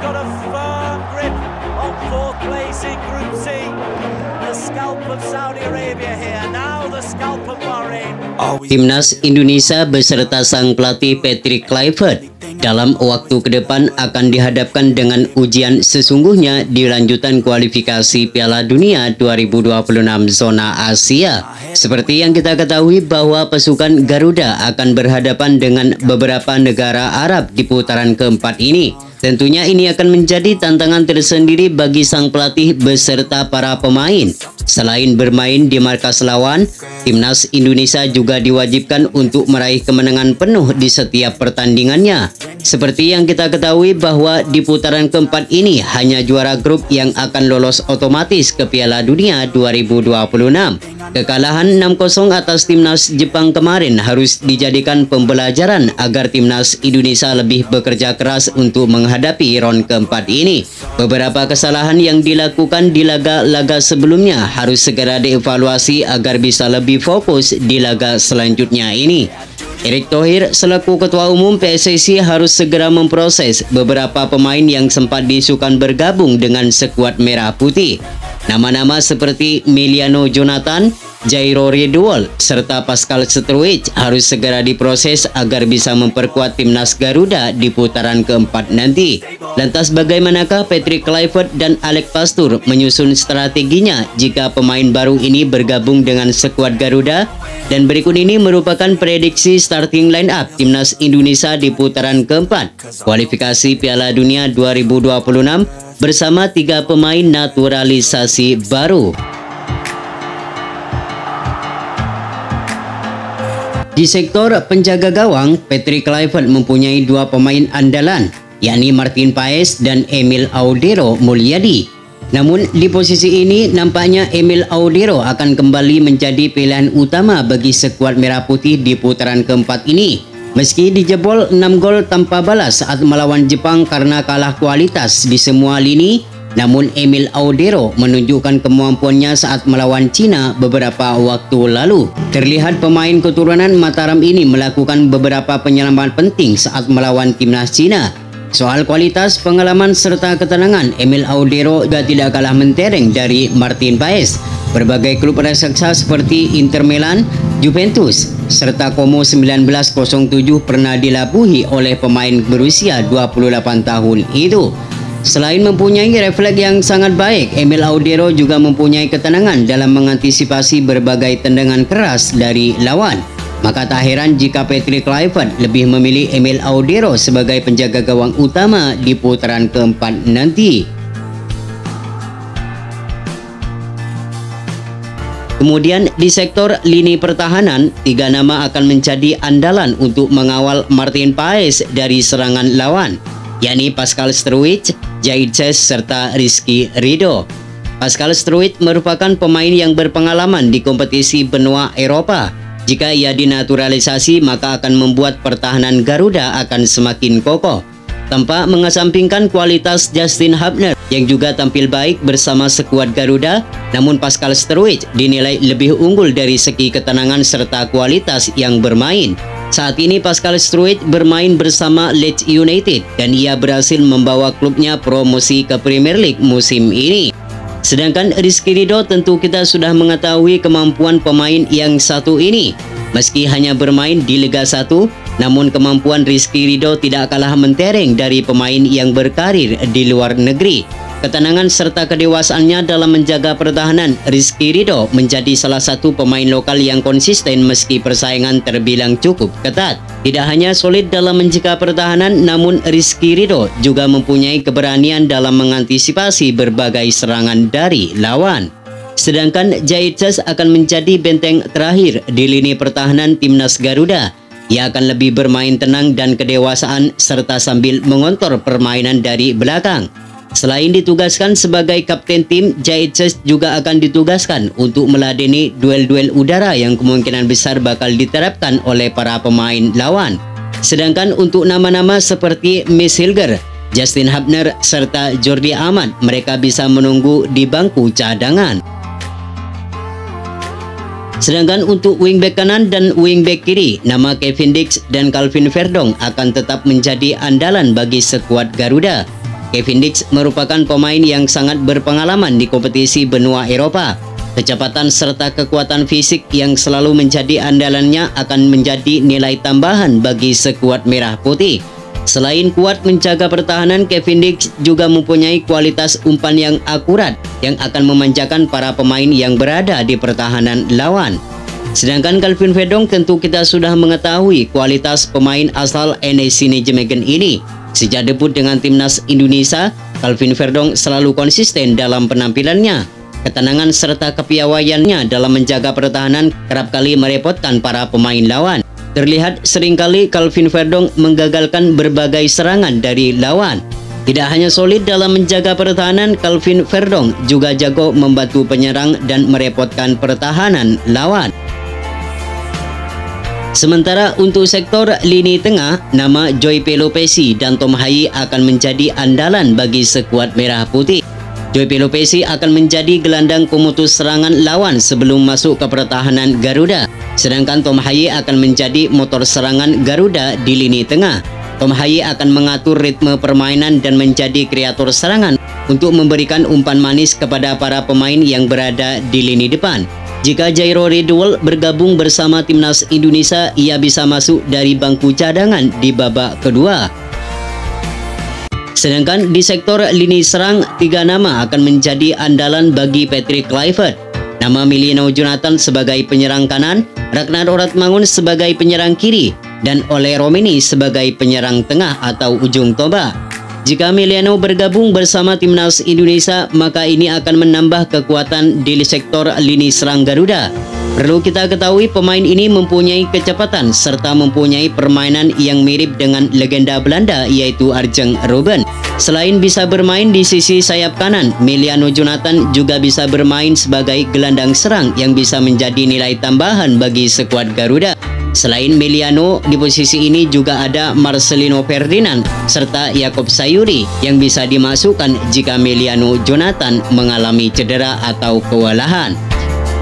got a firm grip on fourth place in Group C. The scalp of Saudi Arabia here, now the scalp of Bahrain. Timnas Indonesia beserta sang pelatih Patrick Kluivert dalam waktu ke depan akan dihadapkan dengan ujian sesungguhnya di lanjutan kualifikasi Piala Dunia 2026 zona Asia. Seperti yang kita ketahui bahwa pasukan Garuda akan berhadapan dengan beberapa negara Arab di putaran keempat ini. Tentunya ini akan menjadi tantangan tersendiri bagi sang pelatih beserta para pemain. Selain bermain di markas lawan, Timnas Indonesia juga diwajibkan untuk meraih kemenangan penuh di setiap pertandingannya. Seperti yang kita ketahui bahwa di putaran keempat ini hanya juara grup yang akan lolos otomatis ke Piala Dunia 2026. Kekalahan 6-0 atas Timnas Jepang kemarin harus dijadikan pembelajaran agar Timnas Indonesia lebih bekerja keras untuk menghadapi ronde keempat ini. Beberapa kesalahan yang dilakukan di laga-laga sebelumnya harus segera dievaluasi agar bisa lebih fokus di laga selanjutnya ini. Erick Thohir selaku Ketua Umum PSSI harus segera memproses beberapa pemain yang sempat diisukan bergabung dengan skuad merah putih. Nama-nama seperti Emiliano Jonathan, Jairo Ridwal, serta Pascal Struijk harus segera diproses agar bisa memperkuat Timnas Garuda di putaran keempat nanti. Lantas bagaimanakah Patrick Kluivert dan Alex Pastur menyusun strateginya jika pemain baru ini bergabung dengan skuad Garuda? Dan berikut ini merupakan prediksi starting line up Timnas Indonesia di putaran keempat kualifikasi Piala Dunia 2026 bersama 3 pemain naturalisasi baru. Di sektor penjaga gawang, Patrick Kluivert mempunyai 2 pemain andalan, yakni Martin Paes dan Emil Audero Mulyadi. Namun di posisi ini nampaknya Emil Audero akan kembali menjadi pilihan utama bagi skuad merah putih di putaran keempat ini. Meski dijebol 6 gol tanpa balas saat melawan Jepang karena kalah kualitas di semua lini, namun Emil Audero menunjukkan kemampuannya saat melawan Cina beberapa waktu lalu. Terlihat pemain keturunan Mataram ini melakukan beberapa penyelamat penting saat melawan timnas Cina. Soal kualitas, pengalaman serta ketenangan, Emil Audero juga tidak kalah mentereng dari Martin Paes. Berbagai klub raksasa seperti Inter Milan, Juventus, serta Como 1907 pernah dilabuhi oleh pemain berusia 28 tahun itu. Selain mempunyai refleks yang sangat baik, Emil Audero juga mempunyai ketenangan dalam mengantisipasi berbagai tendangan keras dari lawan. Maka tak heran jika Patrick Kluivert lebih memilih Emil Audero sebagai penjaga gawang utama di putaran keempat nanti. Kemudian di sektor lini pertahanan, 3 nama akan menjadi andalan untuk mengawal Martin Paes dari serangan lawan, yakni Pascal Struijk, Jaidses, serta Rizky Ridho. Pascal Struijk merupakan pemain yang berpengalaman di kompetisi benua Eropa. Jika ia dinaturalisasi, maka akan membuat pertahanan Garuda akan semakin kokoh. Tanpa mengesampingkan kualitas Justin Hubner yang juga tampil baik bersama skuad Garuda, namun Pascal Struijk dinilai lebih unggul dari segi ketenangan serta kualitas yang bermain. Saat ini Pascal Struijk bermain bersama Leeds United dan ia berhasil membawa klubnya promosi ke Premier League musim ini. Sedangkan Rizky Ridho tentu kita sudah mengetahui kemampuan pemain yang satu ini. Meski hanya bermain di Liga 1, namun kemampuan Rizky Ridho tidak kalah mentereng dari pemain yang berkarir di luar negeri. Ketenangan serta kedewasaannya dalam menjaga pertahanan, Rizky Ridho menjadi salah satu pemain lokal yang konsisten meski persaingan terbilang cukup ketat. Tidak hanya solid dalam menjaga pertahanan, namun Rizky Ridho juga mempunyai keberanian dalam mengantisipasi berbagai serangan dari lawan. Sedangkan Jaidses akan menjadi benteng terakhir di lini pertahanan timnas Garuda. Ia akan lebih bermain tenang dan kedewasaan serta sambil mengontrol permainan dari belakang. Selain ditugaskan sebagai kapten tim, Jaidses juga akan ditugaskan untuk meladeni duel-duel udara yang kemungkinan besar bakal diterapkan oleh para pemain lawan. Sedangkan untuk nama-nama seperti Miss Hilger, Justin Hubner, serta Jordi Amat, mereka bisa menunggu di bangku cadangan. Sedangkan untuk wingback kanan dan wingback kiri, nama Kevin Dix dan Calvin Verdong akan tetap menjadi andalan bagi skuad Garuda. Kevin Dix merupakan pemain yang sangat berpengalaman di kompetisi benua Eropa. Kecepatan serta kekuatan fisik yang selalu menjadi andalannya akan menjadi nilai tambahan bagi skuad merah putih. Selain kuat menjaga pertahanan, Kevin Dix juga mempunyai kualitas umpan yang akurat yang akan memanjakan para pemain yang berada di pertahanan lawan. Sedangkan Calvin Verdong tentu kita sudah mengetahui kualitas pemain asal NEC Nijmegen ini. Sejak debut dengan timnas Indonesia, Calvin Verdong selalu konsisten dalam penampilannya. Ketenangan serta kepiawaiannya dalam menjaga pertahanan kerap kali merepotkan para pemain lawan. Terlihat seringkali Calvin Verdong menggagalkan berbagai serangan dari lawan. Tidak hanya solid dalam menjaga pertahanan, Calvin Verdong juga jago membantu penyerang dan merepotkan pertahanan lawan. Sementara untuk sektor lini tengah, nama Joy Pelopesi dan Tom Hayi akan menjadi andalan bagi skuad merah putih. Joy Pelopesi akan menjadi gelandang pemutus serangan lawan sebelum masuk ke pertahanan Garuda. Sedangkan Tom Hayi akan menjadi motor serangan Garuda di lini tengah. Tom Hayi akan mengatur ritme permainan dan menjadi kreator serangan untuk memberikan umpan manis kepada para pemain yang berada di lini depan. Jika Jairo Ridwell bergabung bersama timnas Indonesia, ia bisa masuk dari bangku cadangan di babak kedua. Sedangkan di sektor lini serang, 3 nama akan menjadi andalan bagi Patrick Kluivert. Nama Emiliano Jonathan sebagai penyerang kanan, Ragnar Oratmangun sebagai penyerang kiri, dan Ole Romeni sebagai penyerang tengah atau ujung tombak. Jika Emiliano bergabung bersama timnas Indonesia, maka ini akan menambah kekuatan di sektor lini serang Garuda. Perlu kita ketahui pemain ini mempunyai kecepatan serta mempunyai permainan yang mirip dengan legenda Belanda yaitu Arjen Robben. Selain bisa bermain di sisi sayap kanan, Emiliano Jonathan juga bisa bermain sebagai gelandang serang yang bisa menjadi nilai tambahan bagi skuad Garuda. Selain Emiliano, di posisi ini juga ada Marcelino Ferdinand serta Yakob Sayuri yang bisa dimasukkan jika Emiliano Jonathan mengalami cedera atau kewalahan.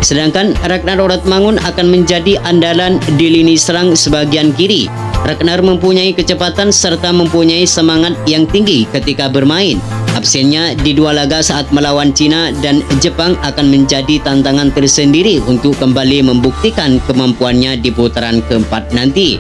Sedangkan Ragnar Oratmangun akan menjadi andalan di lini serang sebagian kiri. Ragnar mempunyai kecepatan serta mempunyai semangat yang tinggi ketika bermain. Absennya di 2 laga saat melawan Cina dan Jepang akan menjadi tantangan tersendiri untuk kembali membuktikan kemampuannya di putaran keempat nanti.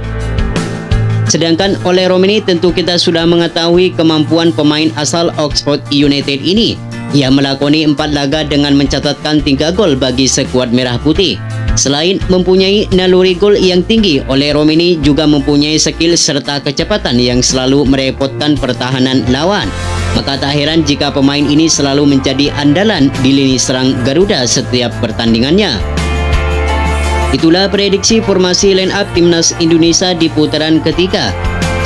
Sedangkan Ole Romeni tentu kita sudah mengetahui kemampuan pemain asal Oxford United ini. Ia melakoni 4 laga dengan mencatatkan 3 gol bagi skuad merah putih. Selain mempunyai naluri gol yang tinggi, Ole Romeni juga mempunyai skill serta kecepatan yang selalu merepotkan pertahanan lawan. Maka tak heran jika pemain ini selalu menjadi andalan di lini serang Garuda setiap pertandingannya. Itulah prediksi formasi line up timnas Indonesia di putaran ketiga.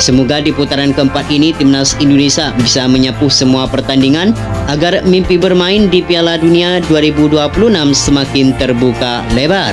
Semoga di putaran keempat ini timnas Indonesia bisa menyapu semua pertandingan agar mimpi bermain di Piala Dunia 2026 semakin terbuka lebar.